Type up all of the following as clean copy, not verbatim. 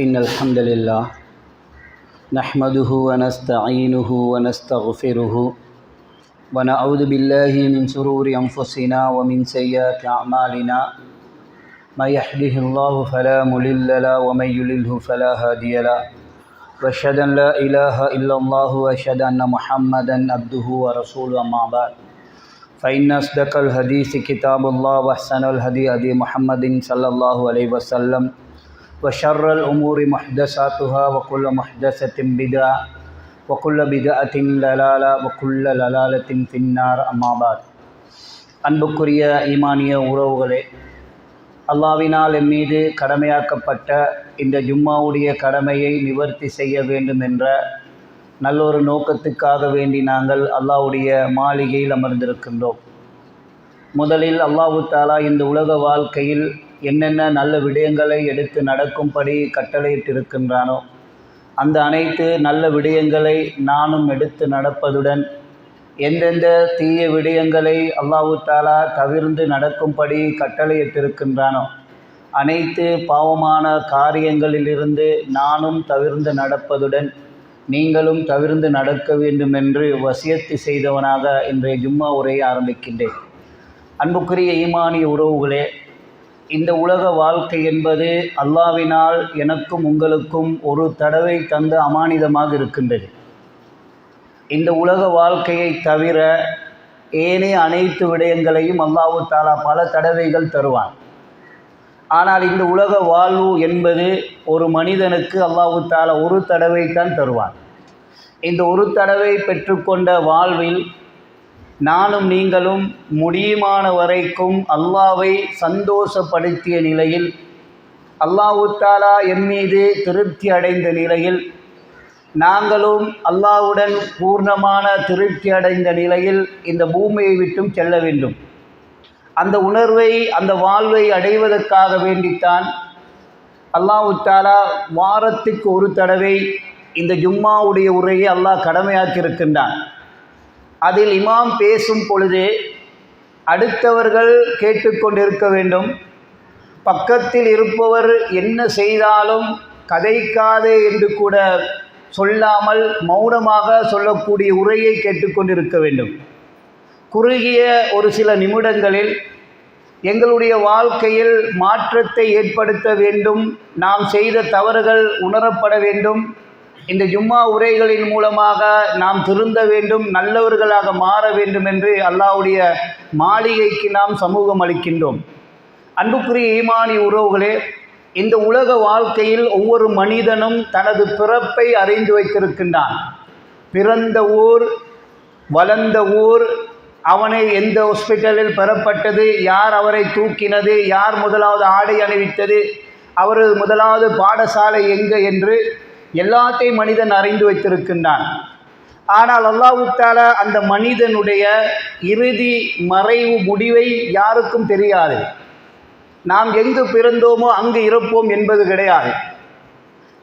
إن الحمد لله نحمده ونستعينه ونستغفره ونعوذ بالله من شرور أنفسنا ومن سيئات أعمالنا من يهده الله فلا مضل له ومن يضلل فلا هادي له وأشهد أن لا إله إلا الله وأشهد أن محمدا عبده ورسوله أما بعد فإن أصدق الحديث كتاب الله وأحسن الهدي هدي محمد صلى الله عليه وسلم وشر الأمور محدثاتها وكل محدثة بدعة وكل بدعة ضلالة وكل ضلالة في النار أما بعد அன்புக்குரிய ஈமானிய உறவுகளே, அல்லாஹ்வினால் எம் மீது கடமையாக்கப்பட்ட இந்த ஜும்மாவுடைய கடமையை நிவர்த்தி செய்ய வேண்டும் என்ற நல்லொரு நோக்கத்துக்காக வேண்டி நாங்கள் அல்லாஹ்வுடைய மாளிகையில் அமர்ந்திருக்கின்றோம். முதலில் அல்லாஹ் தஆலா இந்த உலக வாழ்க்கையில் என்னென்ன நல்ல விடயங்களை எடுத்து நடக்கும்படி கட்டளையிட்டிருக்கின்றானோ அந்த அனைத்து நல்ல விடயங்களை நானும் எடுத்து நடப்பதுடன் எந்தெந்த தீய விடயங்களை அல்லாஹ் தஆலா தவிர்ந்து நடக்கும்படி கட்டளையிட்டிருக்கின்றானோ அனைத்து பாவமான காரியங்களிலிருந்து நானும் தவிர்ந்து நடப்பதுடன் நீங்களும் தவிர்ந்து நடக்க வேண்டும் என்று வசியத்து செய்தவனாக இன்றைய ஜும்மா உரையை ஆரம்பிக்கின்றேன். அன்புக்குரிய ஈமானிய உறவுகளே, இந்த உலக வாழ்க்கை என்பது அல்லாஹ்வினால் எனக்கும் உங்களுக்கும் ஒரு தடவை தந்த அமானிதமாக இருக்கின்றது. இந்த உலக வாழ்க்கையை தவிர ஏனைய அனைத்து விடயங்களையும் அல்லாஹ் தஆலா பல தடவைகள் தருவான். ஆனால் இந்த உலக வாழ்வு என்பது ஒரு மனிதனுக்கு அல்லாஹ் தஆலா ஒரு தடவை தான் தருவான். இந்த ஒரு தடவை பெற்றுக்கொண்ட வாழ்வில் நானும் நீங்களும் முடியுமான வரைக்கும் அல்லாஹ்வை சந்தோஷப்படுத்திய நிலையில், அல்லாஹ் தஆலா எம் மீது திருப்தி அடைந்த நிலையில், நாங்களும் அல்லாஹ்வுடன் பூர்ணமான திருப்தி அடைந்த நிலையில் இந்த பூமியை விட்டும் செல்ல வேண்டும். அந்த உணர்வை, அந்த வாழ்வை அடைவதற்காக வேண்டித்தான் அல்லாஹ் தஆலா வாரத்துக்கு ஒரு தடவை இந்த ஜும்மாவுடைய உரையை அல்லாஹ் கடமையாக்கியிருக்கின்றான். அதில் இமாம் பேசும் பொழுதே அடுத்தவர்கள் கேட்டுக்கொண்டிருக்க வேண்டும். பக்கத்தில் இருப்பவர் என்ன செய்தாலும் கதைக்காதே என்று கூட சொல்லாமல் மௌனமாக சொல்லக்கூடிய உரையை கேட்டுக்கொண்டிருக்க வேண்டும். குறுகிய ஒரு சில நிமிடங்களில் எங்களுடைய வாழ்க்கையில் மாற்றத்தை ஏற்படுத்த வேண்டும். நாம் செய்த தவறுகள் உணரப்பட வேண்டும். இந்த ஜும்மா உரைகளின் மூலமாக நாம் திருந்த வேண்டும், நல்லவர்களாக மாற வேண்டும் என்று அல்லாஹ்வுடைய மாளிகைக்கு நாம் சமூகம் அளிக்கின்றோம். அன்புக்குரிய ஈமானி உறவுகளே, இந்த உலக வாழ்க்கையில் ஒவ்வொரு மனிதனும் தனது பிறப்பை அறிந்து வைத்திருக்கின்றான். பிறந்த ஊர், வளர்ந்த ஊர், அவனை எந்த ஹாஸ்பிட்டலில் பெறப்பட்டது, யார் அவரை தூக்கினது, யார் முதலாவது ஆடை அணிவித்தது, அவரது முதலாவது பாடசாலை எங்கே என்று எல்லாத்தையும் மனிதன் அறிந்து வைத்திருக்கின்றான். ஆனால் அல்லாஹ் தஆலா அந்த மனிதனுடைய இறுதி மறைவு முடிவை யாருக்கும் தெரியாது. நாம் எங்கு பிறந்தோமோ அங்கு இருப்போம் என்பது கிடையாது.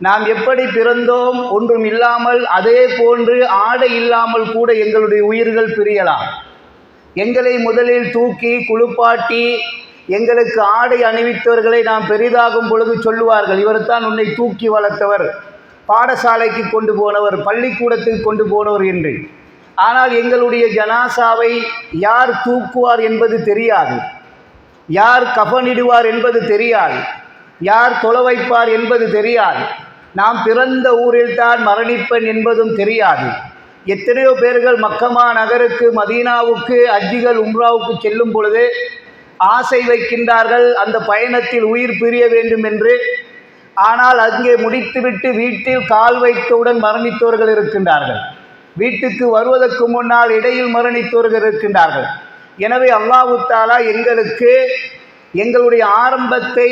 நாம் எப்படி பிறந்தோம் ஒன்றும் இல்லாமல், அதே போன்று ஆடை இல்லாமல் கூட எங்களுடைய உயிர்கள் பிரியலாம். எங்களை முதலில் தூக்கி குளிப்பாட்டி எங்களுக்கு ஆடை அணிவித்தவர்களை நாம் பெரிதாகும் பொழுது சொல்லுவார்கள், இவர்தான் உன்னை தூக்கி வளர்த்தவர், பாடசாலைக்கு கொண்டு போனவர், பள்ளிக்கூடத்துக்கு கொண்டு போனவர் என்று. ஆனால் எங்களுடைய ஜனாசாவை யார் தூக்குவார் என்பது தெரியாது, யார் கஃனிடுவார் என்பது தெரியாது, யார் தொலை வைப்பார் என்பது தெரியாது. நாம் பிறந்த ஊரில்தான் மரணிப்பேன் என்பதும் தெரியாது. எத்தனையோ பேர்கள் மக்கமா நகருக்கு, மதீனாவுக்கு, ஹஜ்ஜிகள், உம்ராவுக்கு செல்லும் பொழுது ஆசை வைக்கின்றார்கள் அந்த பயணத்தில் உயிர் பிரிய வேண்டும் என்று. ஆனால் அங்கே முடித்துவிட்டு வீட்டில் கால் வைத்தவுடன் மரணித்தவர்கள் இருக்கின்றார்கள். வீட்டுக்கு வருவதற்கு முன்னால் இடையில் மரணித்தவர்கள் இருக்கின்றார்கள். எனவே அல்லாஹ் தஆலா எங்களுக்கு எங்களுடைய ஆரம்பத்தை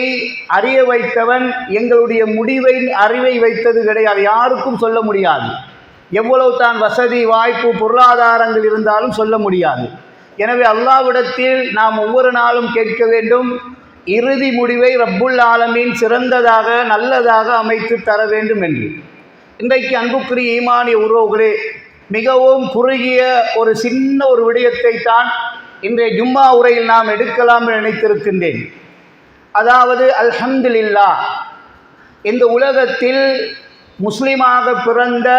அறிய வைத்தவன், எங்களுடைய முடிவை அறிவை வைத்தது கிடையாது. யாருக்கும் சொல்ல முடியாது. எவ்வளவு தான் வசதி வாய்ப்பு பொருளாதாரங்கள் இருந்தாலும் சொல்ல முடியாது. எனவே அல்லாஹ்விடத்தில் நாம் ஒவ்வொரு நாளும் கேட்க வேண்டும், இறுதி முடிவை ரப்புல் ஆலமீன் சிறந்ததாக நல்லதாக அமைத்து தர வேண்டும் என்று. இன்றைக்கு அன்புக்குரிய ஈமானிய உறவுகளே, மிகவும் குறுகிய ஒரு சின்ன ஒரு விடயத்தை தான் இன்றைய ஜும்மா உரையில் நாம் எடுக்கலாம் என்று நினைத்திருக்கின்றேன். அதாவது அல்ஹம்துலில்லாஹ், இந்த உலகத்தில் முஸ்லிமாக பிறந்த,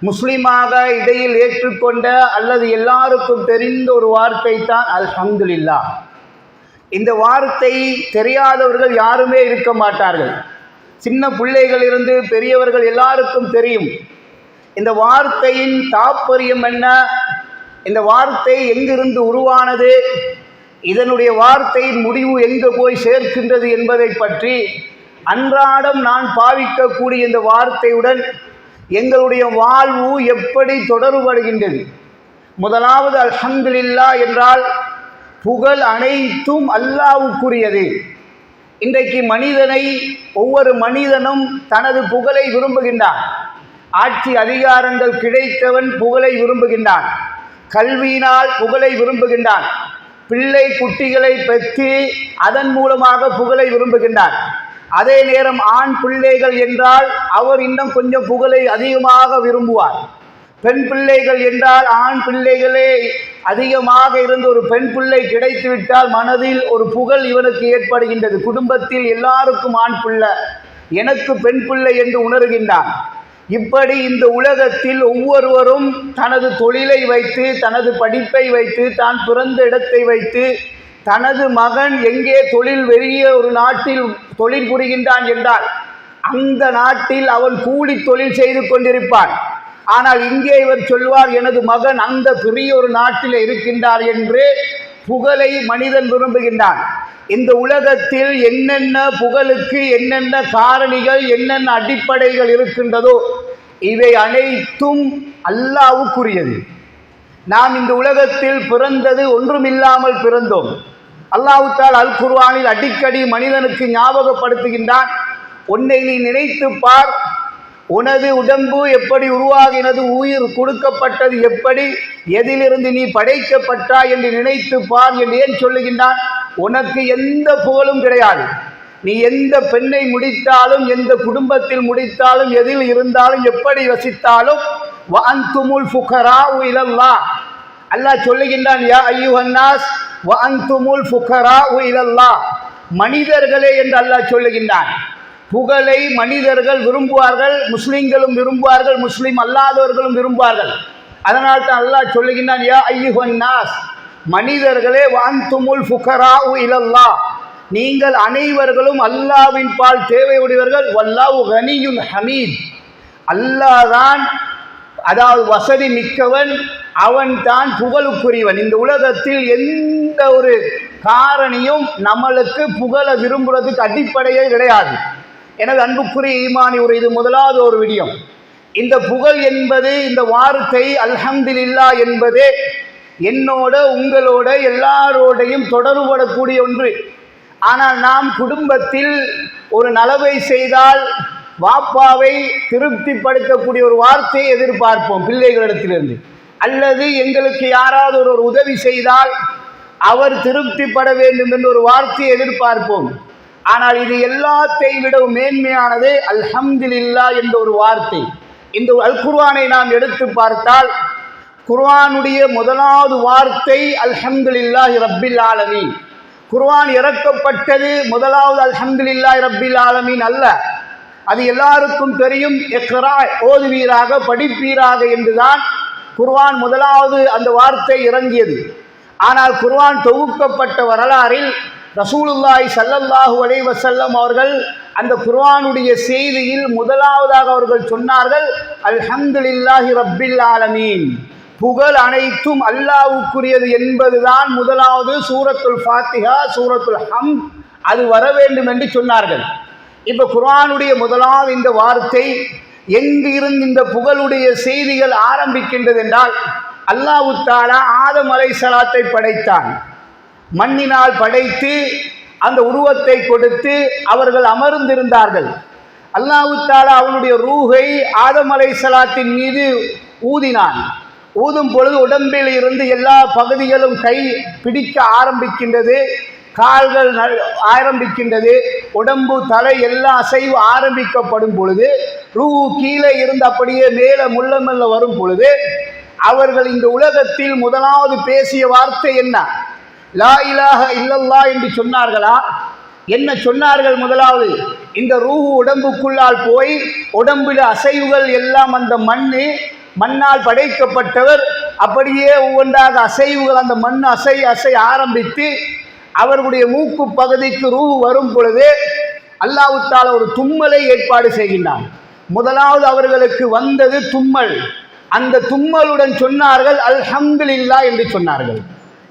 முஸ்லிமாக இடையில் ஏற்றுக்கொண்ட அல்லது எல்லாருக்கும் தெரிந்த ஒரு வார்த்தை தான் அல்ஹம்துலில்லாஹ். இந்த வார்த்தை தெரியாதவர்கள் யாருமே இருக்க மாட்டார்கள். சின்ன பிள்ளைகள் இருந்து பெரியவர்கள் எல்லாருக்கும் தெரியும். இந்த வார்த்தையின் தாற்பயம் என்ன, இந்த வார்த்தை எங்கிருந்து உருவானது, இதனுடைய வார்த்தையின் முடிவு எங்கு போய் சேர்க்கின்றது என்பதை பற்றி அன்றாடம் நான் பாவிக்கக்கூடிய இந்த வார்த்தையுடன் எங்களுடைய வாழ்வு எப்படி தொடர்படுகின்றது. முதலாவது அல்ஹம்துலில்லாஹ் என்றால் புகழ் அனைத்தும் அல்லாஹ்வுக்குரியது. இன்றைக்கு மனிதனை ஒவ்வொரு மனிதனும் தனது புகழை விரும்புகின்றான். ஆட்சி அதிகாரங்கள் கிடைத்தவன் புகழை விரும்புகின்றான், கல்வியினால் புகழை விரும்புகின்றான், பிள்ளை குட்டிகளை பெற்று அதன் மூலமாக புகழை விரும்புகின்றான். அதே நேரம் ஆண் பிள்ளைகள் என்றால் அவர் இன்னும் கொஞ்சம் புகழை அதிகமாக விரும்புவார். பெண் பிள்ளைகள் என்றால் ஆண் பிள்ளைகளே அதிகமாக இருந்து ஒரு பெண் பிள்ளை கிடைத்துவிட்டால் மனதில் ஒரு புகழ் இவனுக்கு ஏற்படுகின்றது. குடும்பத்தில் எல்லாருக்கும் ஆண் பிள்ளை, எனக்கு பெண் பிள்ளை என்று உணர்கின்றான். இப்படி இந்த உலகத்தில் ஒவ்வொருவரும் தனது தொழிலை வைத்து, தனது படிப்பை வைத்து, தான் பிறந்த இடத்தை வைத்து, தனது மகன் எங்கே தொழில் வெளியே ஒரு நாட்டில் தொழில் புரிகின்றான் என்றால் அந்த நாட்டில் அவன் கூலி தொழில் செய்து கொண்டிருப்பான். ஆனால் இங்கே இவர் சொல்வார், எனது மகன் அந்த பெரிய ஒரு நாட்டில் இருக்கின்றார் என்று புகழை மனிதன் விரும்புகின்றான். இந்த உலகத்தில் என்னென்ன புகழுக்கு என்னென்ன காரணிகள், என்னென்ன அடிப்படைகள் இருக்கின்றதோ இவை அனைத்தும் அல்லாஹ்வுக்குரியது. நாம் இந்த உலகத்தில் பிறந்தது ஒன்றுமில்லாமல் பிறந்தோம். அல்லாஹ் தஆலா அல் குர்ஆனில் அடிக்கடி மனிதனுக்கு ஞாபகப்படுத்துகின்றான், உன்னை நீ நினைத்து பார், உனது உடம்பு எப்படி உருவாகினது, உயிர் கொடுக்கப்பட்டது எப்படி, எதிலிருந்து நீ படைக்கப்பட்டாய் என்று நினைத்து பார் என்று ஏன் சொல்லுகின்றான்? உனக்கு எந்த புகழும் கிடையாது. நீ எந்த பெண்ணை முடித்தாலும், எந்த குடும்பத்தில் முடித்தாலும், எதில் இருந்தாலும், எப்படி வசித்தாலும் வஅன்துமுல் ஃபுகராஉ இலல்லாஹ். அல்லாஹ் சொல்லுகின்றான், யா அய்யுஹன்னாஸ் வஅன்துமுல் ஃபுகராஉ இலல்லாஹ். மனிதர்களே என்று அல்லாஹ் சொல்லுகின்றான். புகழை மனிதர்கள் விரும்புவார்கள், முஸ்லிம்களும் விரும்புவார்கள், முஸ்லிம் அல்லாதவர்களும் விரும்புவார்கள். அதனால் தான் அல்லாஹ் சொல்லுகின்றான், யா அய்யுஹன்னாஸ், மனிதர்களே வஅன்துமுல் ஃபுகராஉ இலல்லாஹ், நீங்கள் அனைவர்களும் அல்லாஹ்வின் பால் தேவையுடையவர்கள். வல்லாஹு கனியுன் ஹமீத், அல்லாஹ் தான் அதாவது வசதி மிக்கவன், அவன் தான் புகழுக்குரியவன். இந்த உலகத்தில் எந்த ஒரு காரணியும் நம்மளுக்கு புகழ விரும்புறதுக்கு அடிப்படையே கிடையாது. எனவே அன்புக்குரிய ஈமானி ஒரு இது முதலாவது ஒரு விடயம். இந்த புகழ் என்பது, இந்த வார்த்தை அல்ஹம்துலில்லாஹ் என்பதே என்னோட உங்களோட எல்லாரோடையும் தொடர்படக்கூடிய ஒன்று. ஆனால் நாம் குடும்பத்தில் ஒரு நலவை செய்தால் வாப்பாவை திருப்திப்படுத்தக்கூடிய ஒரு வார்த்தையை எதிர்பார்ப்போம் பிள்ளைகளிடத்திலிருந்து. அல்லது எங்களுக்கு யாராவது ஒரு உதவி செய்தால் அவர் திருப்திப்பட வேண்டும் என்ற ஒரு வார்த்தையை எதிர்பார்ப்போம். ஆனால் இது எல்லாத்தை விட மேன்மையானது அல்ஹம்துலில்லாஹ் என்ற ஒரு வார்த்தை. இந்த அல் குர்ஆனை நாம் எடுத்து பார்த்தால் குர்ஆனுடைய முதலாவது வார்த்தை அல்ஹம்துலில்லாஹி ரப்பில் ஆலமீன். குர்ஆன் இறக்கப்பட்டது முதலாவது அல்ஹம்துலில்லாஹி ரப்பில் ஆலமீன் அல்ல. அது எல்லாருக்கும் தெரியும். இக்ரா, ஓதுவீராக, படிப்பீராக என்றுதான் குர்ஆன் முதலாவது அந்த வார்த்தை இறங்கியது. ஆனால் குர்ஆன் தொகுக்கப்பட்ட வரலாறில் ரசூலுல்லாஹி ஸல்லல்லாஹு அலைஹி வஸல்லம் அவர்கள் அந்த குர்ஆனுடைய செய்தியில் முதலாவதாக அவர்கள் சொன்னார்கள், அல்ஹம்துலில்லாஹி ரப்பில் ஆலமீன், புகழ் அனைத்தும் அல்லாஹ்வுக்குரியது என்பதுதான் முதலாவது சூரத்துல் ஃபாத்திஹா, சூரத்துல் ஹம்த் அது வர வேண்டும் என்று சொன்னார்கள். இப்போ குர்ஆனுடைய முதலாவது இந்த வார்த்தை எங்கு இருந்து இந்த புகழுடைய செய்திகள் ஆரம்பிக்கின்றது என்றால், அல்லாஹ் தஆலா ஆதம் அலைஹிஸ்ஸலாத்தை படைத்தான். மண்ணினால் படைத்து அந்த உருவத்தை கொடுத்து அவர்கள் அமர்ந்திருந்தார்கள். அல்லாஹ் தஆலா அவனுடைய ரூஹை ஆதம் அலைஹிஸ்ஸலாத்தின் மீது ஊதினான். ஊதும் பொழுது உடம்பில் இருந்து எல்லா பகுதிகளும் கை பிடிக்க ஆரம்பிக்கின்றது, கால்கள் ஆரம்பிக்கின்றது, உடம்பு தலை எல்லா அசைவு ஆரம்பிக்கப்படும் பொழுது ரூஹு கீழே இருந்து அப்படியே மேலே முள்ள மெல்ல வரும் பொழுது அவர்கள் இந்த உலகத்தில் முதலாவது பேசிய வார்த்தை என்ன? லா இலாஹ இல்லல்லாஹ் என்று சொன்னார்களா? என்ன சொன்னார்கள்? முதலாவது இந்த ரூஹு உடம்புக்குள்ளால் போய் உடம்பில் அசைவுகள் எல்லாம் அந்த மண்ணால் படைக்கப்பட்டவர் அப்படியே ஒவ்வொன்றாக அசைவுகள் அந்த மண் அசை ஆரம்பித்து அவர்களுடைய மூக்கு பகுதிக்கு ரூஹு வரும் பொழுது அல்லாஹ் தஆலா ஒரு தும்மலை ஏற்பாடு செய்கின்றான். முதலாவது அவர்களுக்கு வந்தது தும்மல். அந்த தும்மலுடன் சொன்னார்கள் அல்ஹம்துலில்லாஹ் என்று சொன்னார்கள்.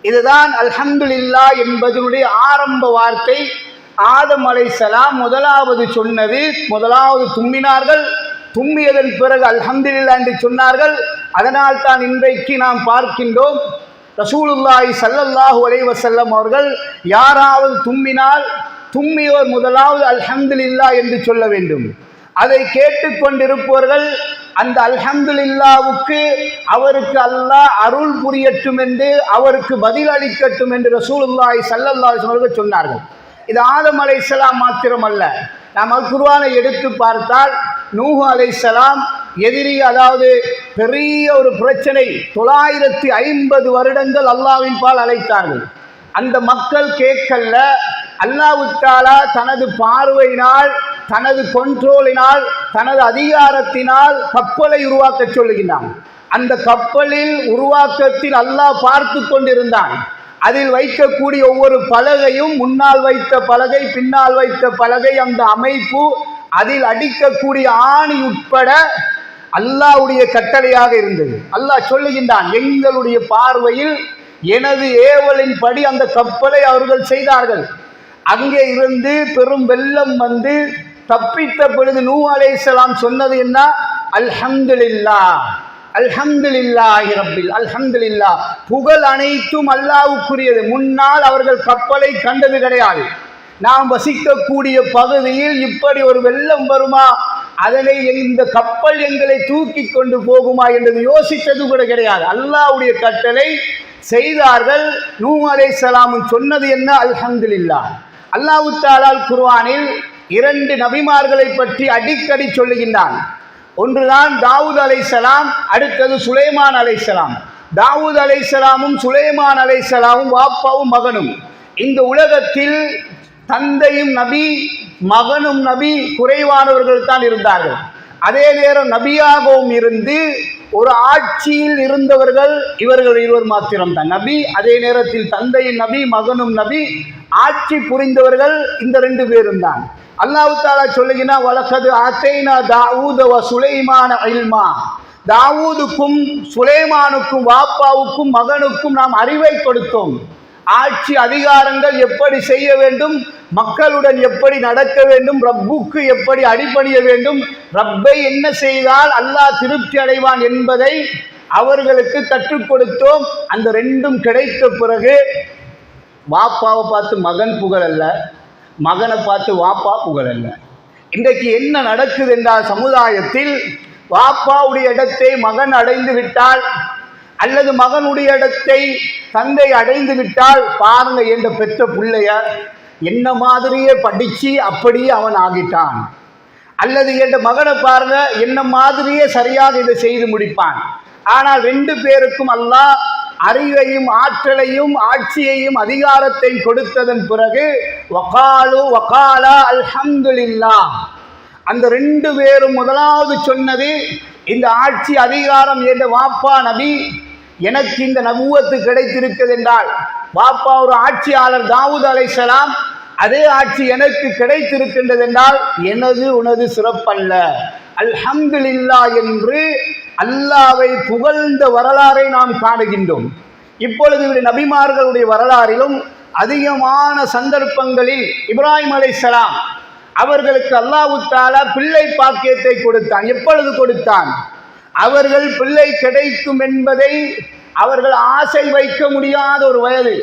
இதுதான் அல்ஹம்துலில்லாஹ் என்பதனுடைய ஆரம்ப வார்த்தை. ஆதம் அலைஹிஸ்ஸலாம் முதலாவது சொன்னது, முதலாவது தும்மினார்கள். தும்மியதன் பிறகு அல்ஹம்துலில்லாஹ் என்று சொன்னார்கள். அதனால் தான் இன்றைக்கு நாம் பார்க்கின்றோம் ரசூலுல்லாஹி ஸல்லல்லாஹு அலைஹி வஸல்லம் அவர்கள் யாராவது தும்மினால் தும்மியோர் முதலாவது அல்ஹம்துலில்லாஹ் என்று சொல்ல வேண்டும். அதை கேட்டுக்கொண்டிருப்பவர்கள் அந்த அல்ஹம்துலில்லாஹ்வுக்கு அவருக்கு அல்லாஹ் அருள் புரியட்டும் என்று, அவருக்கு பதில் அளிக்கட்டும் என்று ரசூலுல்லாஹி ஸல்லல்லாஹு அலைஹி வஸல்லம் சொன்னார்கள். இது ஆதம் அலைஹிஸ்ஸலாம் மாத்திரமல்ல, நாம் அல் குர்ஆனை எடுத்து பார்த்தால் நூஹ் அலைஹிஸ்ஸலாம் எதிரி, அதாவது பெரிய ஒரு பிரச்சனை, 950 வருடங்கள் அல்லாஹ்வின் பால் அழைத்தார்கள். அந்த மக்கள் கேட்கல. அல்லாஹ் தஆலா தனது பார்வையினால், தனது கண்ட்ரோலினால், தனது அதிகாரத்தினால் கப்பலை உருவாக்க சொல்லுகிறான். அந்த கப்பலில் உருவாக்கத்தில் அல்லாஹ் பார்த்து கொண்டிருந்தான். அதில் வைக்கக்கூடிய ஒவ்வொரு பலகையும், முன்னால் வைத்த பலகை, பின்னால் வைத்த பலகை, அந்த அமைப்பு, அதில் அடிக்கக்கூடிய ஆணி உட்பட அல்லாஹ்வுடைய கட்டளையாக இருந்தது. அல்லாஹ் சொல்லுகின்றான், எங்களுடைய பார்வையில் எனது ஏவலின் படி அந்த கப்பலை அவர்கள் செய்தார்கள். அங்கே இருந்து பெரும் வெள்ளம் வந்து தப்பித்த பொழுது நூஹ் அலைஹிஸ்ஸலாம் சொன்னது என்ன? அல்ஹம்துலில்லாஹ், அல்ஹம்துலில்லாஹி ரப்பில், அல்ஹம்துலில்லாஹ், புகழ் அனைத்தும் அல்லாஹ்வுக்குரியது. முன்னால் அவர்கள் கப்பலை கண்டது கிடையாது. நாம் வசிக்கக்கூடிய பகுதியில் இப்படி ஒரு வெள்ளம் வருமா, அதனை இந்த கப்பல் எங்களை தூக்கி கொண்டு போகுமா என்று யோசித்தது கூட கிடையாது. அல்லாஹ்வுடைய கட்டளை செய்தார்கள். நூஹ் அலைஹிஸ்ஸலாம் சொன்னது என்ன? அல்ஹம்துலில்லாஹ். அல்லாஹ் தஆலா குர்ஆனில் 2 நபிமார்களை பற்றி அடிக்கடி சொல்லுகின்றான். ஒன்றுதான் தாவூத் அலைஹிஸ்ஸலாம், அடுத்தது சுலைமான் அலைஹிஸ்ஸலாம். தாவூத் அலைஹிஸ்ஸலாமும் சுலைமான் அலைஹிஸ்ஸலாமும் வாப்பாவும் மகனும். இந்த உலகத்தில் தந்தையும் நபி, மகனும் நபி, குறைவானவர்கள் தான் இருந்தார்கள். அதே நேரம் நபியாகவும் இருந்து ஒரு ஆட்சியில் இருந்தவர்கள் இவர்கள் இருவர் மாத்திரம்தான் நபி. அதே நேரத்தில் தந்தையும் நபி, மகனும் நபி, ஆட்சி புரிந்தவர்கள் இந்த 2 பேரும் தான். அல்லாஹ் தஆலா சொல்லுகிறான், வலகது ஆதைனா தாவூத வ சுலைமான இல்மா. தாவூதுக்கும் சுலைமானுக்கும், வாப்பாவுக்கும் மகனுக்கும் நாம் அறிவை கொடுத்தோம். ஆட்சி அதிகாரங்கள் எப்படி செய்ய வேண்டும், மக்களுடன் எப்படி நடக்க வேண்டும், ரப்புக்கு எப்படி அடிபணிய வேண்டும், ரப்பை என்ன செய்தால் அல்லாஹ் திருப்தி அடைவான் என்பதை அவர்களுக்கு கற்றுக் கொடுத்தோம். அந்த 2ம் கிடைத்த பிறகு வாப்பாவை பார்த்து மகன் புகழல்ல, மகனை பார்த்து வாப்பா புகழல்ல. இன்றைக்கு என்ன நடக்குது என்றால், சமுதாயத்தில் வாப்பாவுடைய இடத்தை மகன் அடைந்து விட்டால், அல்லது மகனுடைய இடத்தை தந்தை அடைந்து விட்டால், பாருங்க என்ற பெற்ற பிள்ளைய என்ன மாதிரியே படிச்சு அப்படியே அவன் ஆகிட்டான். அல்லது என்ற மகனை பாருங்க என்ன மாதிரியே சரியாக இதை செய்து முடிப்பான். ஆனால் 2 பேருக்கும் அல்லாஹ் அறிவையும் ஆற்றலையும் ஆட்சியையும் அதிகாரத்தையும் கொடுத்ததன் பிறகு வகாலா அல்ஹம்துலில்லாஹ். அந்த 2 பேரும் முதலாவது சொன்னது, இந்த ஆட்சி அதிகாரம் என்ற வாப்பா நபி, எனக்கு இந்த நபுவத்து கிடைத்திருக்கிறது என்றால், வாப்பா ஒரு ஆட்சியாளர் தாவூத் அலைஹிஸ்ஸலாம், அதே ஆட்சி எனக்கு கிடைத்திருக்கின்றது என்றால் எனது உனது சிறப்பல்ல, அல்ஹம்துலில்லாஹ் என்று அல்லாஹ்வை புகழ்ந்த வரலாறை நாம் காணுகின்றோம். இப்பொழுது நபிமார்களுடைய வரலாறிலும் அதிகமான சந்தர்ப்பங்களில் இப்ராஹிம் அலைஹிஸ்ஸலாம் அவர்களுக்கு அல்லாஹ் தஆலா பிள்ளை பாக்கியத்தை கொடுத்தான். எப்பொழுது கொடுத்தான்? அவர்கள் பிள்ளை கிடைக்கும் என்பதை அவர்கள் ஆசை வைக்க முடியாத ஒரு வயது,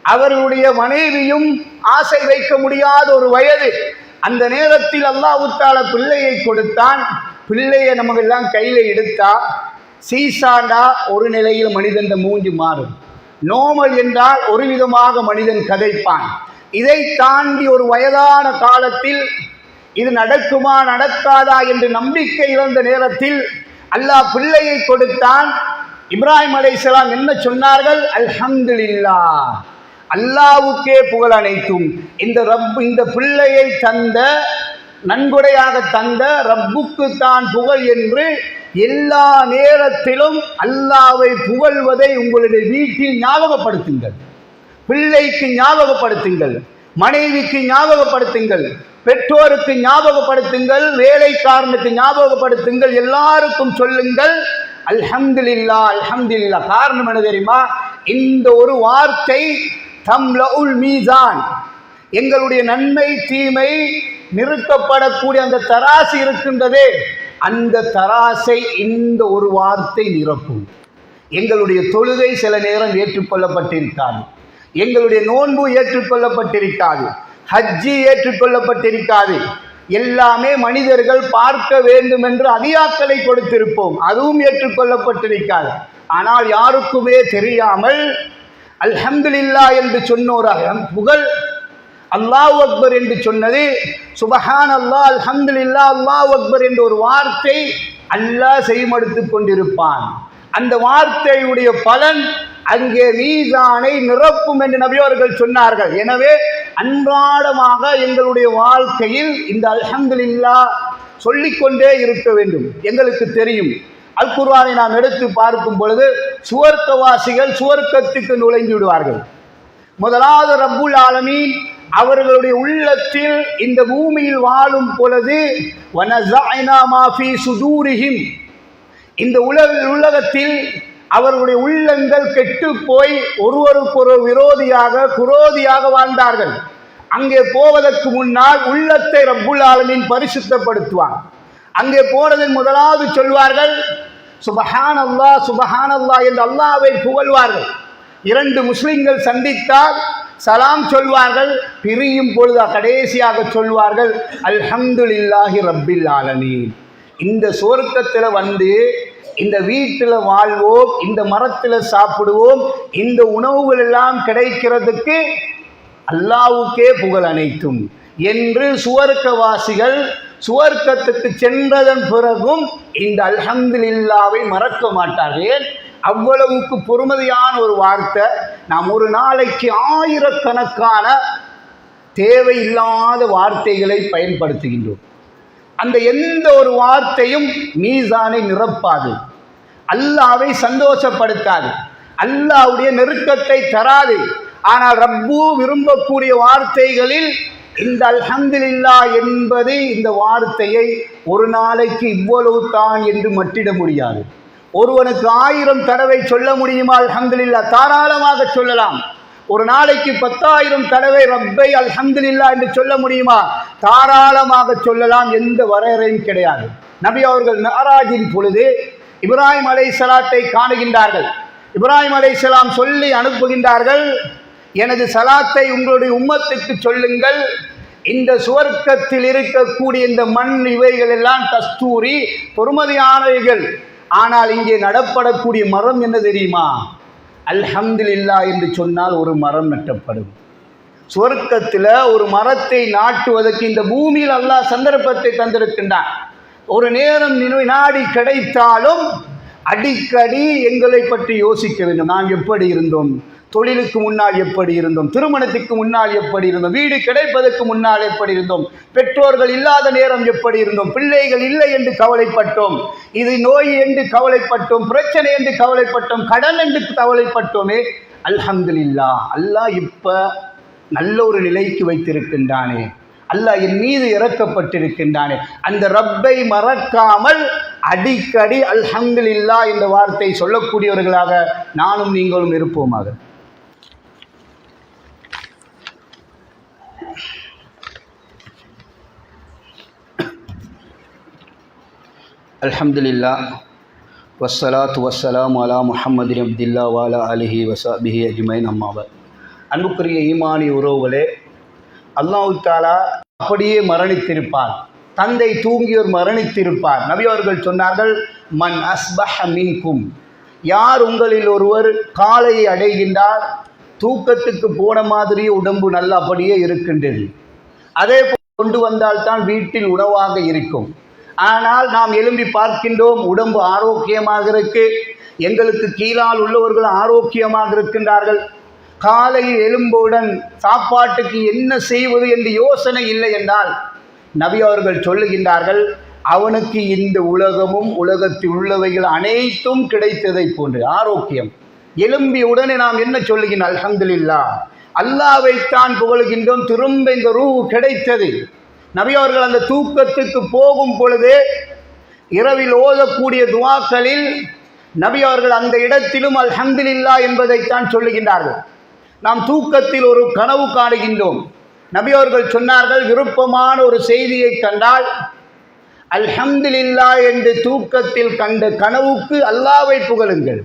அவர்களுடைய மனைவியும் ஆசை வைக்க முடியாத ஒரு வயது. அந்த நேரத்தில் அல்லாஹ் தஆலா பிள்ளையை கொடுத்தான். பிள்ளையை நம்ம எல்லாம் கையில் எடுத்தா சீசாண்டா ஒரு நிலையில் மனிதன் மூஞ்சி மாறும். நோமல் என்றால் ஒரு விதமாக மனிதன் கதைப்பான். இதை தாண்டி ஒரு வயதான காலத்தில் இது நடக்குமா நடக்காதா என்று நம்பிக்கை இழந்த நேரத்தில் அல்லாஹ் பிள்ளையை கொடுத்தான். இப்ராஹிம் அலைஹிஸ்ஸலாம் என்ன சொன்னார்கள்? அல்ஹம்துலில்லாஹ், அல்லாஹ்வுக்கே புகழ் அனைத்தும். இந்த பிள்ளையை தந்த நன்கொடையாக தந்த ரப்புக்கு தான் புகழ் என்று எல்லா நேரத்திலும் அல்லாஹ்வை புகழ்வதை உங்களுடைய வீட்டில் ஞாபகப்படுத்துங்கள். பிள்ளைக்கு ஞாபகப்படுத்துங்கள், மனைவிக்கு ஞாபகப்படுத்துங்கள், பெற்றோருக்கு ஞாபகப்படுத்துங்கள், வேலைக்காரனுக்கு ஞாபகப்படுத்துங்கள், எல்லாருக்கும் சொல்லுங்கள் அல்ஹம்துலில்லாஹ் அல்ஹம்துலில்லாஹ். காரணம் என்ன தெரியுமா? இந்த ஒரு வார்த்தை தம்லஉல் மீசான், எங்களுடைய நன்மை தீமை நிறுத்தப்படக்கூடிய அந்த தராசு இருக்கின்றதே, அந்த தராசை இந்த ஒரு வார்த்தை நிரப்பும். எங்களுடைய தொழுகை சில நேரம் ஏற்றுக்கொள்ளப்பட்டிருக்காது, எங்களுடைய நோன்பு ஏற்றுக்கொள்ளப்பட்டிருக்காது, ஹஜ்ஜி ஏற்றுக்கொள்ளப்பட்டிருக்காது, எல்லாமே மனிதர்கள் பார்க்க வேண்டும் என்று அதியாக்களை கொடுத்திருப்போம், அதுவும் ஏற்றுக்கொள்ளப்பட்டிருக்காது. ஆனால் யாருக்குமே தெரியாமல் அல்ஹம்துலில்லாஹ் என்று சொன்னோராக புகழ், அல்லாஹ் அக்பர் என்று சொன்னது, சுபஹான் அல்லாஹ் அல்ஹம்துலில்லாஹ் அல்லாஹ் அக்பர் என்ற ஒரு வார்த்தை அல்லாஹ் செய்மடுத்துக் கொண்டிருப்பான். அந்த வார்த்தையுடைய பலன் அங்கே மீசானை நிரப்பும் என்று நபி அவர்கள் சொன்னார்கள். எனவே அன்றாடமாக எங்களுடைய வாழ்க்கையில் இந்த அல்ஹம்துலில்லாஹ் சொல்லிக்கொண்டே இருக்க வேண்டும். எங்களுக்கு தெரியும், அல் குர்ஆனை நாம் எடுத்து பார்க்கும் பொழுது சுவர்க்கவாசிகள் சுவர்க்கத்துக்கு நுழைந்து விடுவார்கள். முதலாவது ரப்புல் ஆலமீன் அவர்களுடைய உள்ளத்தில் இந்த பூமியில் வாழும் பொழுது வனஸஅனா மா ஃபீ சுதூரிஹிம், இந்த உலகத்தில் அவர்களுடைய உள்ளங்கள் கெட்டு போய் ஒருவருக்கொரு குரோதியாக வாழ்ந்தார்கள். அங்கே போவதற்கு முன்னால் உள்ளத்தை ரப்புல் ஆலமீன் பரிசுத்தப்படுத்துவான். அங்கே போனதின் முதலாவது சொல்வார்கள் சுபஹான் அல்லாஹ் சுபஹான் அல்லாஹ் என்று அல்லாஹ்வை புகழ்வார்கள். இரண்டு முஸ்லிம்கள் சந்தித்தால் சலாம் சொல்வார்கள், பிரியும் பொழுது கடைசியாக சொல்வார்கள் அல்ஹம்துலில்லாஹி ரப்பில் ஆலமீன். இந்த சுவர்க்கத்தில் வந்து இந்த வீட்டில் வாழ்வோம், இந்த மரத்தில் சாப்பிடுவோம், இந்த உணவுகள் எல்லாம் கிடைக்கிறதுக்கு அல்லாஹ்வுக்கே புகழ் அனைத்தும் என்று சுவர்க்கவாசிகள் சுவர்க்கத்துக்கு சென்றதன் பிறகும் இந்த அல்ஹம்துலில்லாஹ்வை மறக்க மாட்டார்கள். அவ்வளவுக்கு பொறுமதியான ஒரு வார்த்தை. நாம் ஒரு நாளைக்கு ஆயிரக்கணக்கான தேவையில்லாத வார்த்தைகளை பயன்படுத்துகின்றோம். அந்த எந்த ஒரு வார்த்தையும் மீசானை நிரப்பாது, அல்லாஹ்வை சந்தோஷப்படுத்தாது, அல்லாஹ்வுடைய நெருக்கத்தை தராது. ஆனால் ரப்பு விரும்பக்கூடிய வார்த்தைகளில் இந்த அல்ஹம்துலில்லாஹ் என்பது, இந்த வார்த்தையை ஒரு நாளைக்கு இவ்வளவு தான் என்று மட்டிட முடியாது. ஒருவனுக்கு 1000 தடவை சொல்ல முடியுமா அல்ஹம்துலில்லாஹ்? தாராளமாக சொல்லலாம். ஒரு நாளைக்கு 10,000 தடவை ரப்பை அல்ஹம்துலில்லாஹ் என்று சொல்ல முடியுமா? தாராளமாக சொல்லலாம், எந்த வரையறையும் கிடையாது. நபி அவர்கள் மிஅராஜின் பொழுது இப்ராஹிம் அலைஹிஸ்ஸலாத்தை காணுகின்றார்கள். இப்ராஹிம் அலைஹிஸ்ஸலாம் சொல்லி அனுப்புகின்றார்கள், எனது சலாத்தை உங்களுடைய உம்மத்துக்கு சொல்லுங்கள், இந்த சுவர்க்கத்தில் இருக்கக்கூடிய இந்த மண் இவைகள் எல்லாம் கஸ்தூரி பொறுமதியானவைகள். ஆனால் இங்கே நடப்படக்கூடிய மரம் என்ன தெரியுமா? அல்ஹம்துலில்லாஹ் என்று சொன்னால் ஒரு மரம் நட்டப்படும். சுவர்க்கத்தில் ஒரு மரத்தை நாட்டுவதற்கு இந்த பூமியில் அல்லாஹ் சந்தர்ப்பத்தை தந்திருக்கின்றான். ஒரு நேரம் வினாடி கிடைத்தாலும் அடிக்கடி எங்களை பற்றி யோசிக்க வேண்டும். நாம் எப்படி இருந்தோம், தொழிலுக்கு முன்னால் எப்படி இருந்தோம், திருமணத்துக்கு முன்னால் எப்படி இருந்தோம், வீடு கிடைப்பதற்கு முன்னால் எப்படி இருந்தோம், பெற்றோர்கள் இல்லாத நேரம் எப்படி இருந்தோம், பிள்ளைகள் இல்லை என்று கவலைப்பட்டோம், இது நோய் என்று கவலைப்பட்டோம், பிரச்சனை என்று கவலைப்பட்டோம், கடன் என்று கவலைப்பட்டோமே. அல்ஹம்துலில்லாஹ், அல்லாஹ் இப்ப நல்ல ஒரு நிலைக்கு வைத்திருக்கின்றானே, அல்லாஹ் என் மீது இறக்கப்பட்டிருக்கின்றானே. அந்த ரப்பை மறக்காமல் அடிக்கடி அல்ஹம்துலில்லாஹ் என்ற வார்த்தை சொல்லக்கூடியவர்களாக நானும் நீங்களும் இருப்போமாக. அல்ஹம்துலில்லாஹ் வஸ்ஸலாத்து வஸ்ஸலாமு அலா முஹம்மதின் அப்துல்லாஹ் வஅலா ஆலிஹி வஸஹ்பிஹி அஜ்மஈன். அம்மா பஅத். அன்புக்குரிய ஈமானி உறவுகளே, அல்லாஹ் தஆலா அப்படியே மரணித்திருப்பார். தந்தை தூங்கியோர் மரணித்திருப்பார். நபி அவர்கள் சொன்னார்கள், மன் அஸ்பஹ மின்கும், யார் உங்களில் ஒருவர் காலையை அடைகின்றார், தூக்கத்துக்கு போன மாதிரி உடம்பு நல்ல அப்படியே இருக்கின்றது, அதே கொண்டு வந்தால்தான் வீட்டில் உணவாக இருக்கும். ஆனால் நாம் எழும்பி பார்க்கின்றோம், உடம்பு ஆரோக்கியமாக இருக்கு, எங்களுக்கு கீழால் உள்ளவர்கள் ஆரோக்கியமாக இருக்கின்றார்கள். காலையில் எழும்புடன் சாப்பாட்டுக்கு என்ன செய்வது என்று யோசனை இல்லை என்றால் நபி அவர்கள் சொல்லுகின்றார்கள், அவனுக்கு இந்த உலகமும் உலகத்தில் உள்ளவைகள் அனைத்தும் கிடைத்ததை போன்று ஆரோக்கியம். எழும்பிய உடனே நாம் என்ன சொல்லுகின்றோம்? அல்ஹம்துலில்லாஹ், அல்லாஹ்வைத்தான் புகழ்கின்றோம். திரும்ப இந்த ரூஹ் கிடைத்தது. நபி அவர்கள் அந்த தூக்கத்துக்கு போகும் பொழுது இரவில் ஓதக்கூடிய துஆக்களில் நபி அவர்கள் அந்த இடத்திலும் அல்ஹம்துலில்லாஹ் என்பதைத்தான் சொல்லுகின்றார்கள். நாம் தூக்கத்தில் ஒரு கனவு காணுகின்றோம். நபி அவர்கள் சொன்னார்கள், விருப்பமான ஒரு செய்தியை கண்டால் அல்ஹம்துலில்லாஹ் என்று தூக்கத்தில் கண்ட கனவுக்கு அல்லாஹ்வை புகழுங்கள்.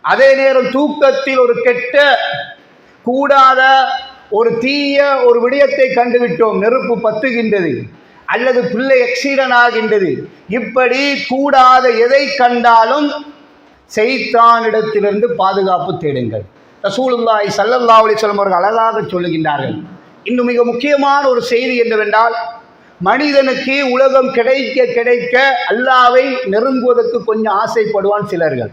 அதே நேரம் தூக்கத்தில் ஒரு கெட்ட கூடாத ஒரு தீய ஒரு விடயத்தை கண்டுவிட்டோம், நெருப்பு பத்துகின்றது அல்லது பிள்ளை எக்ஸிடென்ட் ஆகின்றது, இப்படி கூடாத எதை கண்டாலும் ஷைத்தானிடத்திலிருந்து பாதுகாப்பு தேடுங்கள். ரசூலுல்லாஹி ஸல்லல்லாஹு அலைஹி வஸல்லம் அவர்கள் அழகாக சொல்லுகின்றார்கள். இன்னும் மிக முக்கியமான ஒரு செய்தி என்னவென்றால், மனிதனுக்கு உலகம் கிடைக்க கிடைக்க அல்லாஹ்வை நெருங்குவதற்கு கொஞ்சம் ஆசைப்படுவான் சிலர்கள்,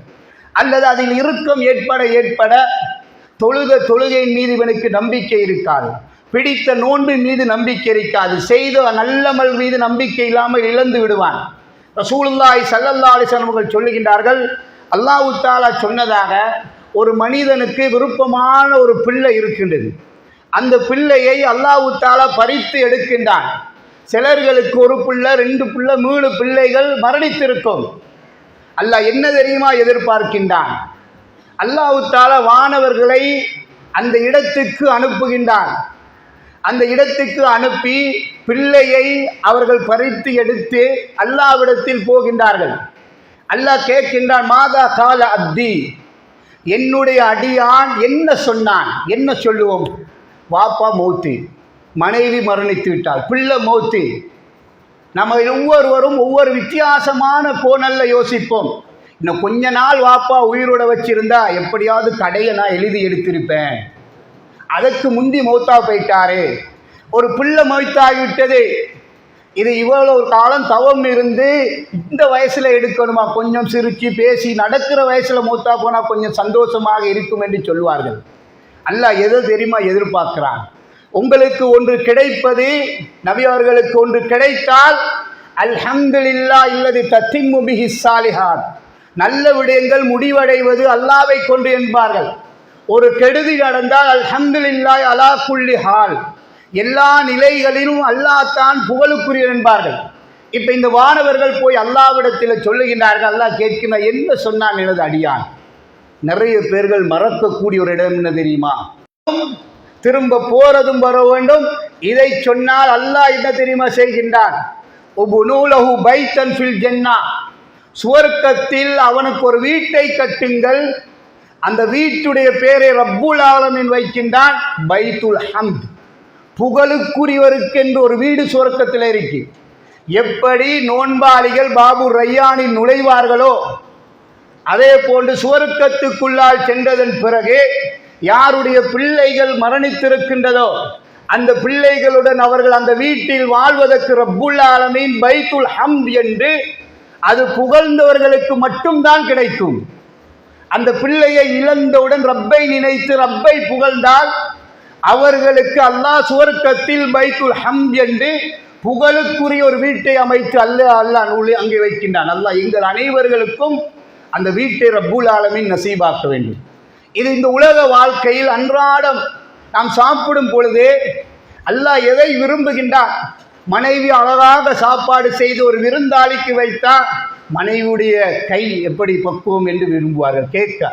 அல்லது அதில் இறுக்கம் ஏற்பட ஏற்பட தொழுகையின் மீது இவனுக்கு நம்பிக்கை இருக்காது, பிடித்த நோன்பின் மீது நம்பிக்கை இருக்காது, செய்த நல்லமல் மீது நம்பிக்கை இல்லாமல் இழந்து விடுவான். ரசூலுல்லாஹி ஸல்லல்லாஹு அலைஹி வஸல்லம் அவர்கள் சொல்லுகின்றார்கள், அல்லாஹ் தஆலா சொன்னதாக ஒரு மனிதனுக்கு விருப்பமான ஒரு பிள்ளை இருக்கின்றது. அந்த பிள்ளையை அல்லாஹ் தஆலா பறித்து எடுக்கின்றான். சிலர்களுக்கு ஒரு பிள்ளை, 2 பிள்ளை, 3 பிள்ளைகள் மரணித்திருக்கும். அல்லாஹ் என்ன தெரியுமா எதிர்பார்க்கின்றான்? அல்லாஹ் தஆலா வானவர்களை அந்த இடத்துக்கு அனுப்புகின்றான். அந்த இடத்துக்கு அனுப்பி பிள்ளையை அவர்கள் பறித்து எடுத்து அல்லாஹ்விடத்தில் போகின்றார்கள். அல்லாஹ் கேட்கின்றான், மாதா கால அப்தி, என்னுடைய அடியான் என்ன சொன்னான்? என்ன சொல்லுவோம்? வாப்பா மௌத்து, மனைவி மரணித்து விட்டால், பிள்ளை மௌத்து. நம்ம ஒவ்வொருவரும் ஒவ்வொரு வித்தியாசமான கோணல்ல யோசிப்போம். இன்னும் கொஞ்ச நாள் வாப்பா உயிரோட வச்சிருந்தா எப்படியாவது கடையை நான் எழுதி எடுத்திருப்பேன், அதற்கு முந்தி மௌத்தா போயிட்டாரு. ஒரு பிள்ளை மௌத்தாகிவிட்டது, இது இவ்வளவு காலம் தவம் இருந்து இந்த வயசுல எடுக்கணுமா? கொஞ்சம் சிரிச்சு பேசி நடக்கிற வயசுல மௌத்தா போனா கொஞ்சம் சந்தோஷமாக இருக்கும் என்று சொல்வார்கள். அல்லாஹ் எது தெரியுமா எதிர்பார்க்கிறான்? உங்களுக்கு ஒன்று கிடைப்பது, நபி அவர்களுக்கு ஒன்று கிடைத்தால் அல்ஹம்துலில்லாஹ் இல்லதி தத்திம்மு பிஹி ஸாலிஹாத், நல்ல விடயங்கள் முடிவடைவது அல்லாஹ்வை கொண்டு என்பார்கள். ஒரு கெடுதி நடந்தால் அல்ஹம்துலில்லாஹ் அலா குல்லி ஹால், எல்லா நிலைகளிலும் அல்லாஹ் தான் புகழுக்குரிய என்பார்கள். இப்போ இந்த வானவர்கள் போய் அல்லாஹ்விடத்தில் சொல்லுகின்றார்கள். அல்லாஹ் கேட்கின்ற, என்ன சொன்னான் எனது அடியான்? நிறைய பேர்கள் மறக்கக்கூடிய ஒரு இடம் என்ன தெரியுமா? திரும்ப போறதும் வர வேண்டும். இதை சொன்னால் அல்லாஹ் என்ன தெரியுமா செய்கின்றான்? உபுனூலஹு பைத்தன் ஃபில் ஜன்னா, சுவர்க்கத்தில் அவனுக்கு ஒரு வீட்டை கட்டுங்கள். அந்த வீட்டுடைய பேரை ரப்புல் ஆலமீன் வைக்கின்றான், பைத்துல் ஹம்த், புகழுக்குரியவருக்கென்று ஒரு வீடு சுவர்க்கத்தில் இருக்கு. எப்படி நோன்பாளிகள் பாபு ரையானில் நுழைவார்களோ அதே போன்று சுவர்க்கத்துக்குள்ளால் சென்றதன் பிறகு யாருடைய பிள்ளைகள் மரணித்திருக்கின்றதோ அந்த பிள்ளைகளுடன் அவர்கள் அந்த வீட்டில் வாழ்வதற்கு ரப்புல் ஆலமீன் பைத்துல் ஹம்த் என்று அது புகழ்ந்தவர்களுக்கு மட்டும்தான் கிடைக்கும். அந்த பிள்ளையை இழந்தவுடன் ரப்பை நினைத்து ரப்பை புகழ்ந்தால் அவர்களுக்கு அல்லாஹ் சுவர்க்கத்தில் பைத்துல் ஹம்த் என்று புகழுக்குரிய ஒரு வீட்டை அமைத்து அல்லாஹ் அங்கே வைக்கின்றான். அல்லாஹ் எங்கள் அனைவர்களுக்கும் அந்த வீட்டை ரப்புல் ஆலமீன் நசீபாக்க வேண்டும். இது இந்த உலக வாழ்க்கையில் அன்றாடம் நாம் சாப்பிடும் பொழுது அல்லாஹ் எதை விரும்புகின்றான்? மனைவி அழகாக சாப்பாடு செய்து ஒரு விருந்தாளிக்கு வைத்தால் மனைவியுடைய கை எப்படி பக்குவம் என்று விரும்புவார்கள் கேட்க,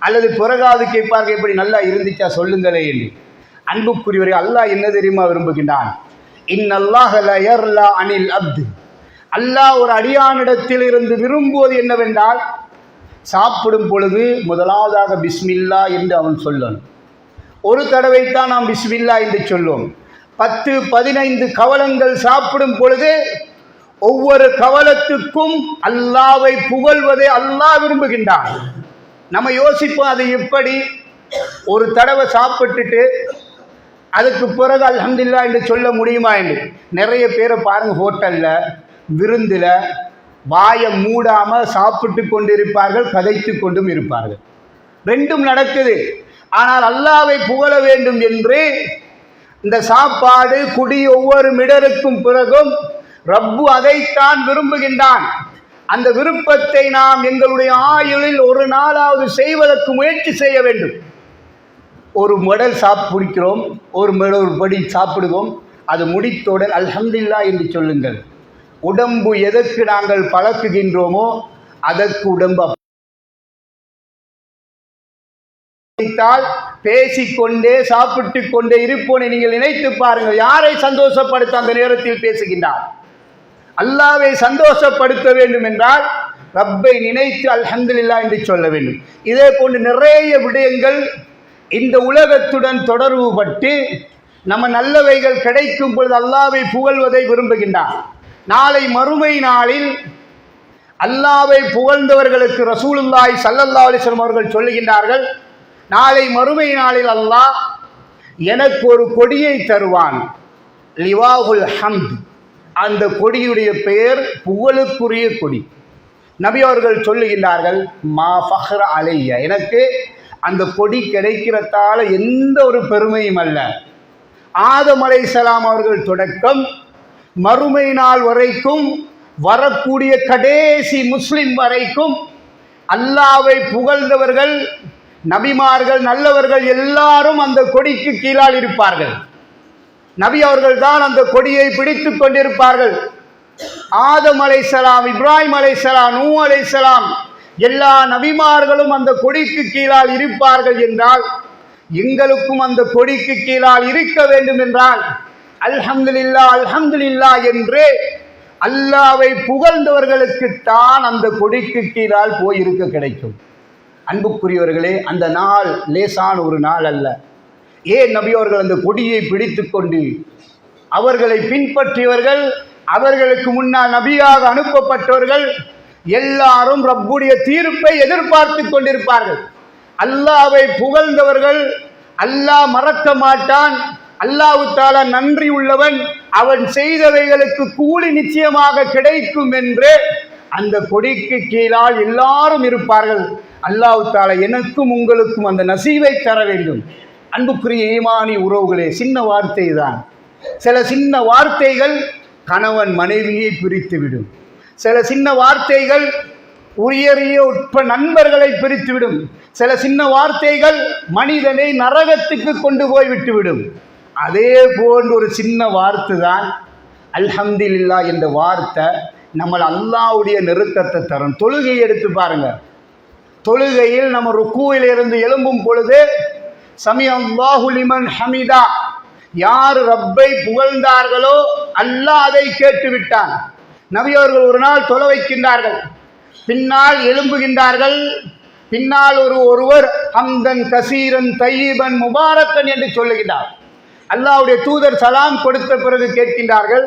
அல்லது பிறகாவது கேட்பார்கள், எப்படி நல்லா இருந்துச்சா சொல்லுங்களே என்று. அன்புக்குரியவரை அல்லாஹ் என்ன தெரியுமா விரும்புகின்றான்? இன்னல்லாஹ லா யர்லா அனில் அப்து, அல்லாஹ் ஒரு அடியானிடத்தில் இருந்து விரும்புவது என்னவென்றால், சாப்பிடும் பொழுது முதலாவதாக பிஸ்மில்லா என்று அவன் சொல்லணும். ஒரு தடவைத்தான் நாம் பிஸ்மில்லா என்று சொல்லுவோம். 10-15 கவலங்கள் சாப்பிடும் பொழுது ஒவ்வொரு கவலத்துக்கும் அல்லாஹ்வை புகழ்வதை அல்லாஹ் விரும்புகின்றான். நம்ம யோசிப்போம், அது எப்படி? ஒரு தடவை சாப்பிட்டுட்டு அதுக்கு பிறகு அல்ஹம்துலில்லாஹ் என்று சொல்ல முடியுமா என்று. நிறைய பேரை பாருங்கள், ஹோட்டலில் விருந்தில் வாயை மூடாமல் சாப்பிட்டு கொண்டிருப்பார்கள், கதைத்து கொண்டும் இருப்பார்கள். ரெண்டும் நடக்குது. ஆனால் அல்லாஹ்வை புகழ வேண்டும் என்று இந்த சாப்பாடு குடி ஒவ்வொரு மிடருக்கும் பிறகும் ரப்பு அதைத்தான் விரும்புகின்றான். அந்த விருப்பத்தை நாம் எங்களுடைய ஆயுளில் ஒரு நாளாவது செய்வதற்கு முயற்சி செய்ய வேண்டும். ஒரு மடல் குடிக்கிறோம், ஒரு படி சாப்பிடுவோம், அது முடித்தவுடன் அல்ஹம்துலில்லாஹ் என்று சொல்லுங்கள். உடம்பு எதற்கு நாங்கள் பழக்குகின்றோமோ அதற்கு உடம்பு பேசிக்கொண்டே சாப்பிட்டு கொண்டே இருப்போனை நீங்கள் நினைத்து பாருங்கள். யாரை சந்தோஷப்படுத்த அந்த நேரத்தில் பேசுகின்றார்? அல்லாஹ்வை சந்தோஷப்படுத்த வேண்டும் என்றால் ரப்பை நினைத்து அல்ஹம்துலில்லாஹ் என்று சொல்ல வேண்டும். இதே போன்று நிறைய விடயங்கள் இந்த உலகத்துடன் தொடர்பு பட்டு நம்ம நல்லவைகள் கிடைக்கும் பொழுது அல்லாஹ்வை புகழ்வதை விரும்புகின்றார். நாளை மறுமை நாளில் அல்லாஹ்வை புகழ்ந்தவர்களுக்கு ரசூலுல்லாஹி ஸல்லல்லாஹு அலைஹி வஸல்லம் அவர்கள் சொல்லுகின்றார்கள், நாளை மறுமை நாளில் அல்லாஹ் எனக்கு ஒரு கொடியை தருவான், லிவாஹுல் ஹம்த். அந்த கொடியுடைய பெயர் புகழுக்குரிய கொடி. நபி அவர்கள் சொல்லுகின்றார்கள், மா ஃபஹ்ர அலைய, எனக்கு அந்த கொடி கிடைக்கிறதால எந்த ஒரு பெருமையும் அல்ல. ஆதம் அலைஹிஸ்ஸலாம் அவர்கள் தொடக்கம் மறுமை நாள் வரைக்கும் வரக்கூடிய கடைசி முஸ்லிம் வரைக்கும் அல்லாஹ்வை புகழ்ந்தவர்கள், நபிமார்கள், நல்லவர்கள் எல்லாரும் அந்த கொடிக்கு கீழால் இருப்பார்கள். நபி அவர்கள் தான் அந்த கொடியை பிடித்துக் கொண்டிருப்பார்கள். ஆதம் அலைஹிஸ்ஸலாம், இப்ராஹிம் அலைஹிஸ்ஸலாம், நூஹ் அலைஹிஸ்ஸலாம் எல்லா நபிமார்களும் அந்த கொடிக்கு கீழால் இருப்பார்கள் என்றால் எங்களுக்கும் அந்த கொடிக்கு கீழால் இருக்க வேண்டும் என்றால் அல்ஹம்துலில்லாஹ் அல்ஹம்துலில்லாஹ் என்று அல்லாஹ்வை புகழ்ந்தவர்களுக்கு தான் அந்த கொடிக்கு கீழால் போய் இருக்க கிடைக்கும். அன்புக்குரியவர்களே, அந்த நாள் லேசான ஒரு நாள் அல்ல. ஏன் நபி அவர்கள் அந்த கொடியை பிடித்து கொண்டு அவர்களை பின்பற்றியவர்கள், அவர்களுக்கு முன்னால் நபியாக அனுப்பப்பட்டவர்கள் எல்லாரும் ரப்புடைய தீர்ப்பை எதிர்பார்த்து கொண்டிருப்பார்கள். அல்லாஹ்வை புகழ்ந்தவர்கள் அல்லாஹ் மறக்க மாட்டான், அல்லாஹ் தஆலா நன்றி உள்ளவன், அவன் செய்தவைகளுக்கு கூலி நிச்சயமாக கிடைக்கும் என்று அந்த கொடிக்கு கீழால் எல்லாரும் இருப்பார்கள். அல்லாஹ் தஆலா எனக்கும் உங்களுக்கும் அந்த நசீவை தர வேண்டும். அன்புக்குரிய ஈமானி உறவுகளே, சின்ன வார்த்தை தான். சில சின்ன வார்த்தைகள் கணவன் மனைவியை பிரித்துவிடும். சில சின்ன வார்த்தைகள் உயரிய உட்ப நண்பர்களை பிரித்துவிடும். சில சின்ன வார்த்தைகள் மனிதனை நரகத்துக்கு கொண்டு போய் விட்டுவிடும். அதே போன்ற ஒரு சின்ன வார்த்தை தான் அல்ஹம்துலில்லாஹ் என்ற வார்த்தை நம்ம அல்லாஹ்வுடைய நெருக்கத்தை தரும். தொழுகையை எடுத்து பாருங்க. தொழுகையில் நம்ம ருக்கூவில் இருந்து எழும்பும் பொழுது சமி அல்லாஹு லிமன் ஹமிதா, யார் ரப்பை புகழ்ந்தார்களோ அல்லாஹ் அதை கேட்டு விட்டான். நபி அவர்கள் ஒரு நாள் தொழ வைக்கின்றார்கள், பின்னால் எழும்புகின்றார்கள். பின்னால் ஒருவர் ஹம்தன் கசீரன் தய்யிபன் முபாரக்கன் என்று சொல்லுகின்றார். அல்லாஹ்வுடைய தூதர் சலாம் கொடுத்த பிறகு கேட்கின்றார்கள்,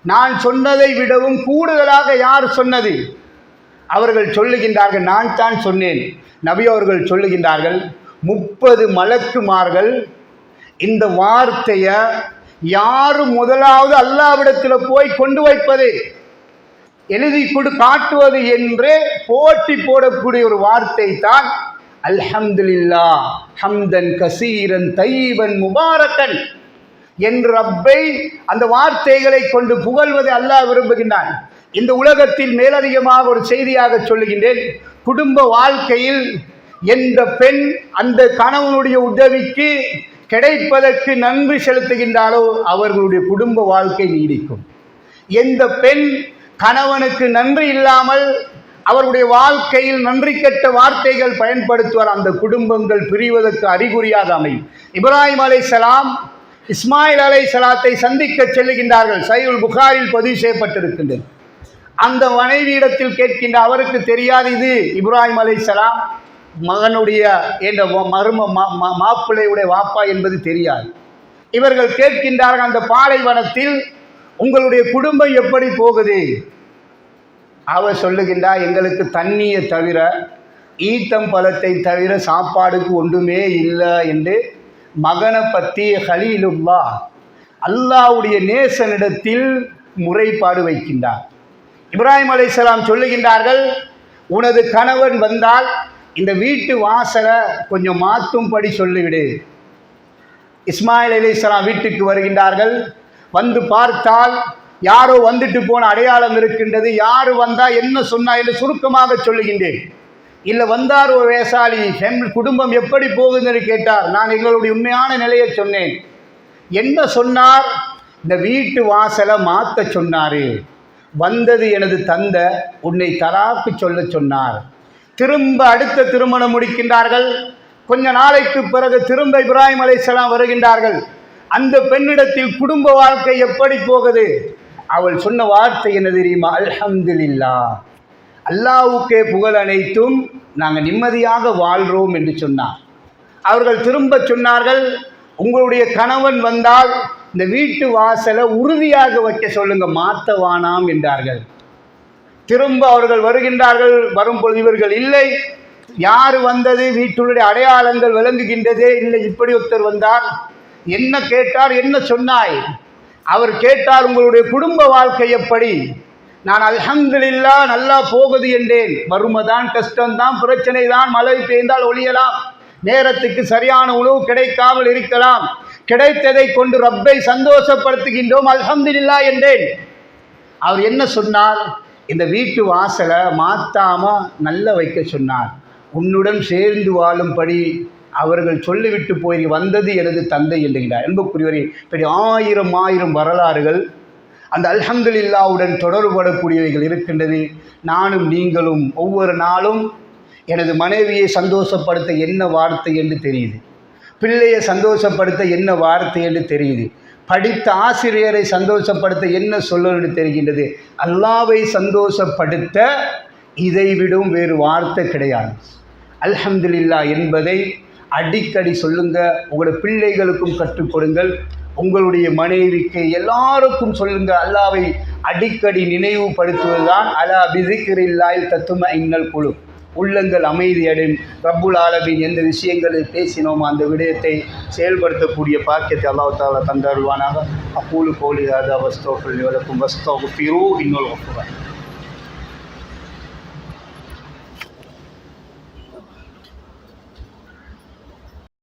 நான் சொன்னதை விடவும் கூடுதலாக யார் சொன்னது? அவர்கள் சொல்லுகின்றார்கள், நான் தான் சொன்னேன். நபி அவர்கள் சொல்லுகின்றார்கள், 30 மலக்குமார்கள் இந்த வார்த்தையை யாரும் முதலாவது அல்லாஹ்விடத்தில் போய் கொண்டு வைப்பது, எழுதி காட்டுவது என்று போட்டி போடக்கூடிய ஒரு வார்த்தை தான் அல்ஹம்துலில்லாஹ் ஹம்தன் கசீரன் தய்யிபன் முபாரக்கன் என்று ரப்பை அந்த வார்த்தைகளை கொண்டு புகழ்வதை அல்லாஹ் விரும்புகின்றான். இந்த உலகத்தில் மேலதிகமாக ஒரு செய்தியாக சொல்லுகின்றேன். குடும்ப வாழ்க்கையில் எந்த பெண் அந்த கணவனுடைய உதவிக்கு கிடைப்பதற்கு நன்றி செலுத்துகின்றாலோ அவர்களுடைய குடும்ப வாழ்க்கை நீடிக்கும். எந்த பெண் கணவனுக்கு நன்றி இல்லாமல் அவருடைய வாழ்க்கையில் நன்றி கெட்ட வார்த்தைகள் பயன்படுத்துவார், அந்த குடும்பங்கள் பிரிவதற்கு அறிகுறியாக அமையும். இப்ராஹிம் அலைஹிஸ்ஸலாம் இஸ்மாயில் அலைஹிஸ்ஸலாத்தை சந்திக்க செல்லுகின்றார்கள். சஹீஹுல் புகாரில் பதிவு செய்யப்பட்டிருக்கின்றது. அந்த மனைவியிடத்தில் கேட்கின்ற, அவருக்கு தெரியாது இது இப்ராஹிம் அலைஹிஸ்ஸலாம் மகனுடைய என்ற மாப்பிள்ளையுடைய வாப்பா என்பது தெரியாது. இவர்கள் கேட்கின்றார்கள், அந்த பாலைவனத்தில் உங்களுடைய குடும்பம் எப்படி போகுது? அவர் சொல்லுகின்றார், எங்களுக்கு தண்ணியை தவிர ஈத்தம் பழத்தை தவிர சாப்பாடுக்கு ஒன்றுமே இல்லை என்று மகனை பற்றி ஹலீலுல்லாஹ் அல்லாஹ்வுடைய நேசனிடத்தில் முறைப்பாடு வைக்கின்றார். இப்ராஹிம் அலைஹிஸ்ஸலாம் சொல்லுகின்றார்கள், உனது கணவன் வந்தால் இந்த வீட்டு வாசலை கொஞ்சம் மாற்றும்படி சொல்லிவிடு. இஸ்மாயில் அலைஹிஸ்ஸலாம் வீட்டுக்கு வருகின்றார்கள். வந்து பார்த்தால் யாரோ வந்துட்டு போன அடையாளம் இருக்கின்றது. யார் வந்தா என்ன சொன்னா என்று சுருக்கமாக சொல்லுகின்றேன். இல்லை வந்தார் ஒரு வேசாலி, குடும்பம் எப்படி போகுதுன்னு கேட்டார். நான் எங்களுடைய உண்மையான நிலையை சொன்னேன். என்ன சொன்னார்? இந்த வீட்டு வாசலை மாற்ற சொன்னார். வந்தது எனது தந்தை, உன்னை தலாக்கு சொல்ல சொன்னார். திரும்ப அடுத்த திருமணம் முடிக்கின்றார்கள். கொஞ்ச நாளைக்கு பிறகு திரும்ப இப்ராஹிம் அலைஹிஸ்ஸலாம் வருகின்றார்கள். அந்த பெண்ணிடத்தில் குடும்ப வாழ்க்கை எப்படி போகுது? அவள் சொன்ன வார்த்தை என்ன தெரியுமா? அல்ஹம்துலில்லாஹ், அல்லாஹ்வுக்கே புகழ் அனைத்தும், நாங்கள் நிம்மதியாக வாழ்கிறோம் என்று சொன்னார். அவர்கள் திரும்ப சொன்னார்கள், உங்களுடைய கணவன் வந்தால் இந்த வீட்டு வாசலை உறுதியாக வைக்க சொல்லுங்க, மாற்ற வானாம் என்றார்கள். திரும்ப அவர்கள் வருகின்றார்கள். வரும்பொழுது இவர்கள் இல்லை, யார் வந்தது, வீட்டுடைய அடையாளங்கள் விளங்குகின்றதே இல்லை, இப்படி ஒருத்தர் வந்தார். என்ன கேட்டார்? என்ன சொன்னாய்? அவர் கேட்டார், உங்களுடைய குடும்ப வாழ்க்கை எப்படி? நான் அல்ஹம்துலில்லாஹ் நல்லா போகுது என்றேன். வறுமைதான், கஷ்டம்தான், பிரச்சனை தான், மழை பெய்ந்தால் ஒழியலாம், நேரத்துக்கு சரியான உணவு கிடைக்காமல் இருக்கலாம், கிடைத்ததை கொண்டு ரப்பை சந்தோஷப்படுத்துகின்றோம், அல்ஹம்துலில்லாஹ் என்றேன். அவர் என்ன சொன்னார்? இந்த வீட்டு வாசலை மாற்றாம நல்ல வைக்க சொன்னார். உன்னுடன் சேர்ந்து வாழும்படி அவர்கள் சொல்லிவிட்டு போய் வந்தது எனது தந்தை என்கிறார். என்புக்குரியவரே, பெரிய ஆயிரம் வரலாறுகள் அந்த அல்ஹம்துலில்லாஹ்வுடன் தொடர்படக்கூடியவைகள் இருக்கின்றது. நானும் நீங்களும் ஒவ்வொரு நாளும் எனது மனைவியை சந்தோஷப்படுத்த என்ன வார்த்தை என்று தெரியுது, பிள்ளையை சந்தோஷப்படுத்த என்ன வார்த்தை என்று தெரியுது, படித்த ஆசிரியரை சந்தோஷப்படுத்த என்ன சொல்லணும்னு தெரிகின்றது. அல்லாஹ்வை சந்தோஷப்படுத்த இதைவிடும் வேறு வார்த்தை கிடையாது. அல்ஹம்துலில்லாஹ் என்பதை அடிக்கடி சொல்லுங்க. உங்களுடைய பிள்ளைகளுக்கும் கற்றுக் கொடுங்கள், உங்களுடைய மனைவிக்கு எல்லாருக்கும் சொல்லுங்க. அல்லாஹ்வை அடிக்கடி நினைவுபடுத்துவதுதான் அலா பிஸிக்ரில்லாஹி தத்மஇன்னல் குலூப், உள்ளங்கள் அமைதியடையும். ரப்புல் ஆலமீன் எந்த விஷயங்களை பேசினோமோ அந்த விடயத்தை செயல்படுத்தக்கூடிய பாக்கியத்தை அல்லாஹ் தஆலா தந்தருள்வானாக. அகூலு கௌலி ஹாதா வஸ்தக்ஃபிரு லி வலக்கும் வஸ்தக்ஃபிரூ இன்னல் கஃபூர்.